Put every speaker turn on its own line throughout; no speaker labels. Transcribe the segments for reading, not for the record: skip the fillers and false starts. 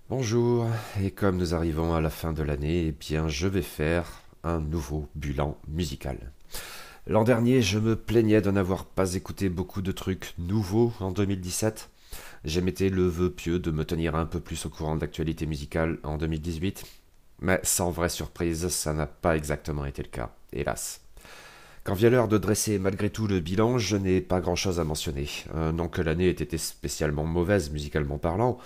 Bonjour, et comme nous arrivons à la fin de l'année, je vais faire un nouveau bilan musical. L'an dernier, je me plaignais de n'avoir pas écouté beaucoup de trucs nouveaux en 2017. J'émettais le vœu pieux de me tenir un peu plus au courant de l'actualité musicale en 2018. Mais sans vraie surprise, ça n'a pas exactement été le cas, hélas. Quand vient l'heure de dresser malgré tout le bilan, je n'ai pas grand-chose à mentionner. Non que l'année ait été spécialement mauvaise musicalement parlant,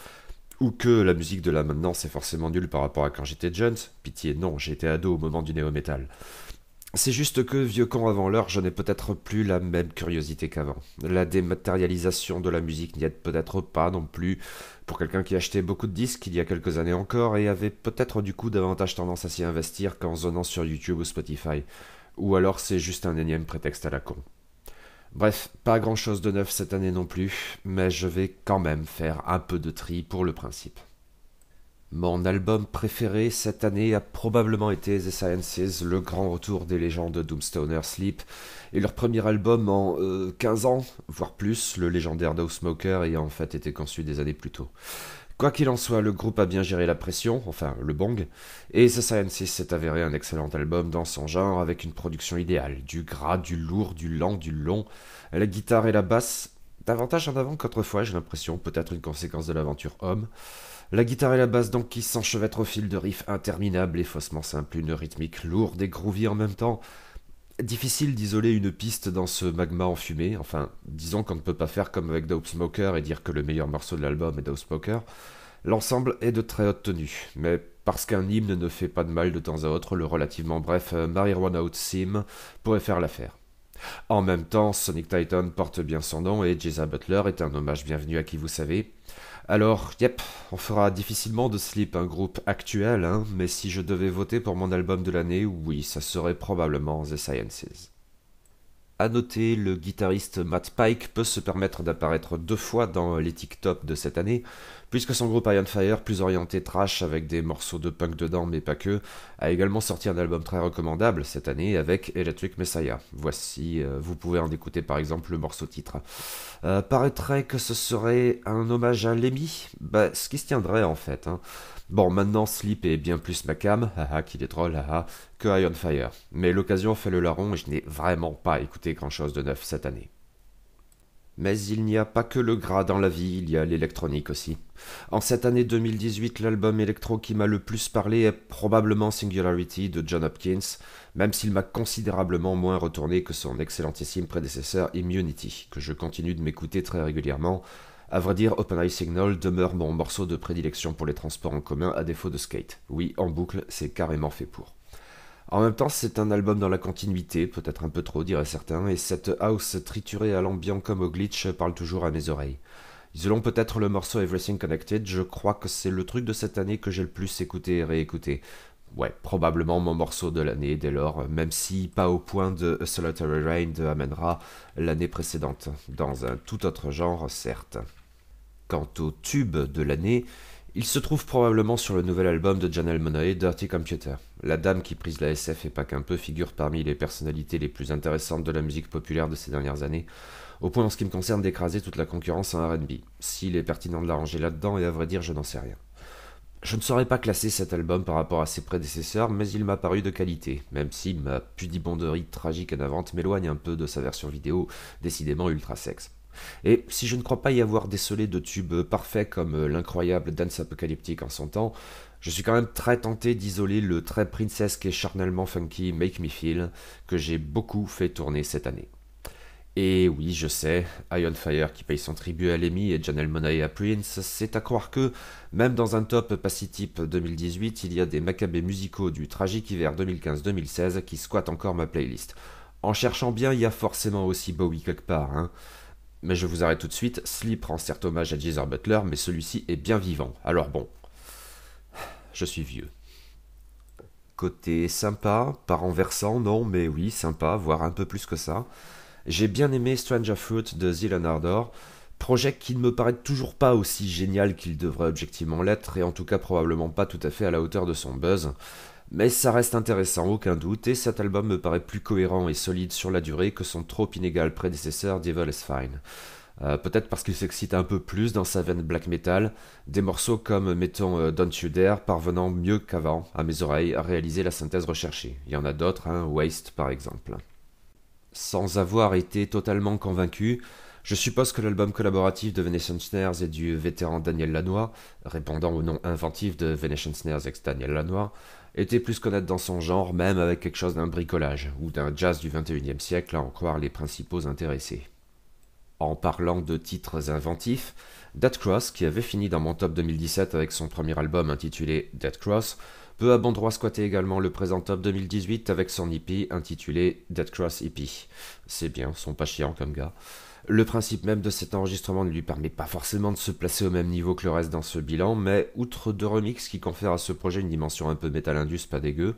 ou que la musique de là maintenant c'est forcément nul par rapport à quand j'étais jeune. Pitié, non, j'étais ado au moment du néo-metal. C'est juste que, vieux con avant l'heure, je n'ai peut-être plus la même curiosité qu'avant. La dématérialisation de la musique n'y aide peut-être pas non plus pour quelqu'un qui achetait beaucoup de disques il y a quelques années encore et avait peut-être du coup davantage tendance à s'y investir qu'en zonant sur YouTube ou Spotify. Ou alors c'est juste un énième prétexte à la con. Bref, pas grand chose de neuf cette année non plus, mais je vais quand même faire un peu de tri pour le principe. Mon album préféré cette année a probablement été The Sciences, le grand retour des légendes Doomstoner Sleep, et leur premier album en 15 ans, voire plus, le légendaire No Smoker ayant en fait été conçu des années plus tôt. Quoi qu'il en soit, le groupe a bien géré la pression, enfin le bong, et The Sciences s'est avéré un excellent album dans son genre avec une production idéale, du gras, du lourd, du lent, du long, la guitare et la basse, davantage en avant qu'autrefois j'ai l'impression, peut-être une conséquence de l'aventure homme. La guitare et la basse donc qui s'enchevêtrent au fil de riffs interminables et faussement simples, une rythmique lourde et groovy en même temps. Difficile d'isoler une piste dans ce magma enfumé, enfin, disons qu'on ne peut pas faire comme avec Dope Smoker et dire que le meilleur morceau de l'album est Dope Smoker. L'ensemble est de très haute tenue, mais parce qu'un hymne ne fait pas de mal de temps à autre, le relativement bref Marijuana Out Sim pourrait faire l'affaire. En même temps, Sonic Titan porte bien son nom et Jeza Butler est un hommage bienvenu à qui vous savez. Alors, on fera difficilement de Sleep un groupe actuel, hein, mais si je devais voter pour mon album de l'année, oui, ça serait probablement The Sciences. À noter, le guitariste Matt Pike peut se permettre d'apparaître deux fois dans les TikTok de cette année, puisque son groupe Iron Fire, plus orienté trash avec des morceaux de punk dedans mais pas que, a également sorti un album très recommandable cette année avec Electric Messiah. Voici, vous pouvez en écouter par exemple le morceau titre. Paraîtrait que ce serait un hommage à Lemmy, ce qui se tiendrait en fait. Hein. Bon, maintenant Sleep est bien plus ma cam, haha, qu'il est drôle, haha, que Iron Fire. Mais l'occasion fait le larron et je n'ai vraiment pas écouté grand chose de neuf cette année. Mais il n'y a pas que le gras dans la vie, il y a l'électronique aussi. En cette année 2018, l'album électro qui m'a le plus parlé est probablement Singularity de John Hopkins, même s'il m'a considérablement moins retourné que son excellentissime prédécesseur Immunity, que je continue de m'écouter très régulièrement. À vrai dire, Open Eye Signal demeure mon morceau de prédilection pour les transports en commun à défaut de skate. Oui, en boucle, c'est carrément fait pour. En même temps, c'est un album dans la continuité, peut-être un peu trop, diraient certains, et cette house triturée à l'ambiant comme au glitch parle toujours à mes oreilles. Isolons peut-être le morceau Everything Connected, je crois que c'est le truc de cette année que j'ai le plus écouté et réécouté. Ouais, probablement mon morceau de l'année dès lors, même si pas au point de A Solitary Rain de Amen-Ra l'année précédente, dans un tout autre genre certes. Quant au tube de l'année, il se trouve probablement sur le nouvel album de Janelle Monáe, Dirty Computer. La dame qui prise la SF et pas qu'un peu figure parmi les personnalités les plus intéressantes de la musique populaire de ces dernières années, au point en ce qui me concerne d'écraser toute la concurrence en R&B. S'il est pertinent de la ranger là-dedans, et à vrai dire, je n'en sais rien. Je ne saurais pas classer cet album par rapport à ses prédécesseurs, mais il m'a paru de qualité, même si ma pudibonderie tragique et navante m'éloigne un peu de sa version vidéo, décidément ultra sexe. Et si je ne crois pas y avoir décelé de tubes parfaits comme l'incroyable Dance Apocalyptique en son temps, je suis quand même très tenté d'isoler le très princesque et charnellement funky Make Me Feel que j'ai beaucoup fait tourner cette année. Et oui, je sais, Iron Fire qui paye son tribut à Lemmy et Janelle Monáe à Prince, c'est à croire que, même dans un top pas si type 2018, il y a des macabées musicaux du tragique hiver 2015-2016 qui squattent encore ma playlist. En cherchant bien, il y a forcément aussi Bowie quelque part, hein. Mais je vous arrête tout de suite, Sleep rend certes hommage à Geezer Butler, mais celui-ci est bien vivant. Alors bon, je suis vieux. Côté sympa, pas renversant, non, mais oui, sympa, voire un peu plus que ça. J'ai bien aimé Stranger Fruit de Zilan Ardor, projet qui ne me paraît toujours pas aussi génial qu'il devrait objectivement l'être, et en tout cas probablement pas tout à fait à la hauteur de son buzz. Mais ça reste intéressant, aucun doute, et cet album me paraît plus cohérent et solide sur la durée que son trop inégal prédécesseur Devil is Fine. Peut-être parce qu'il s'excite un peu plus dans sa veine black metal, des morceaux comme, mettons, Don't You Dare parvenant mieux qu'avant, à mes oreilles, à réaliser la synthèse recherchée. Il y en a d'autres, hein, Waste par exemple. Sans avoir été totalement convaincu, je suppose que l'album collaboratif de Venetian Snares et du vétéran Daniel Lanois, répondant au nom inventif de Venetian Snares ex Daniel Lanois, était plus qu'honnête dans son genre, même avec quelque chose d'un bricolage, ou d'un jazz du XXIe siècle, à en croire les principaux intéressés. En parlant de titres inventifs, Dead Cross, qui avait fini dans mon top 2017 avec son premier album intitulé Dead Cross, peut à bon droit squatter également le présent top 2018 avec son EP intitulé Dead Cross EP. C'est bien, sont pas chiants comme gars. Le principe même de cet enregistrement ne lui permet pas forcément de se placer au même niveau que le reste dans ce bilan, mais outre deux remixes qui confèrent à ce projet une dimension un peu metal indus pas dégueu,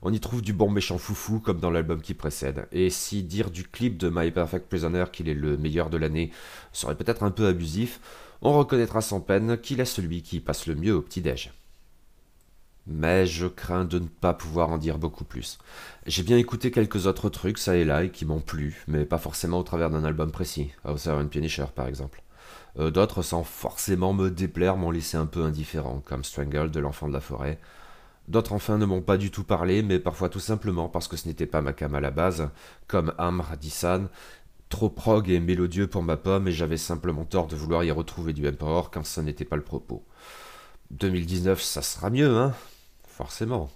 on y trouve du bon méchant foufou comme dans l'album qui précède. Et si dire du clip de My Perfect Prisoner qu'il est le meilleur de l'année serait peut-être un peu abusif, on reconnaîtra sans peine qu'il est celui qui passe le mieux au petit-déj. Mais je crains de ne pas pouvoir en dire beaucoup plus. J'ai bien écouté quelques autres trucs ça et là et qui m'ont plu, mais pas forcément au travers d'un album précis, Hauser and Punisher par exemple. D'autres, sans forcément me déplaire, m'ont laissé un peu indifférent, comme Strangle de l'Enfant de la Forêt. D'autres enfin ne m'ont pas du tout parlé, mais parfois tout simplement parce que ce n'était pas ma came à la base, comme Amr Dissan, trop prog et mélodieux pour ma pomme, et j'avais simplement tort de vouloir y retrouver du Emperor quand ce n'était pas le propos. 2019, ça sera mieux, hein? Forcément.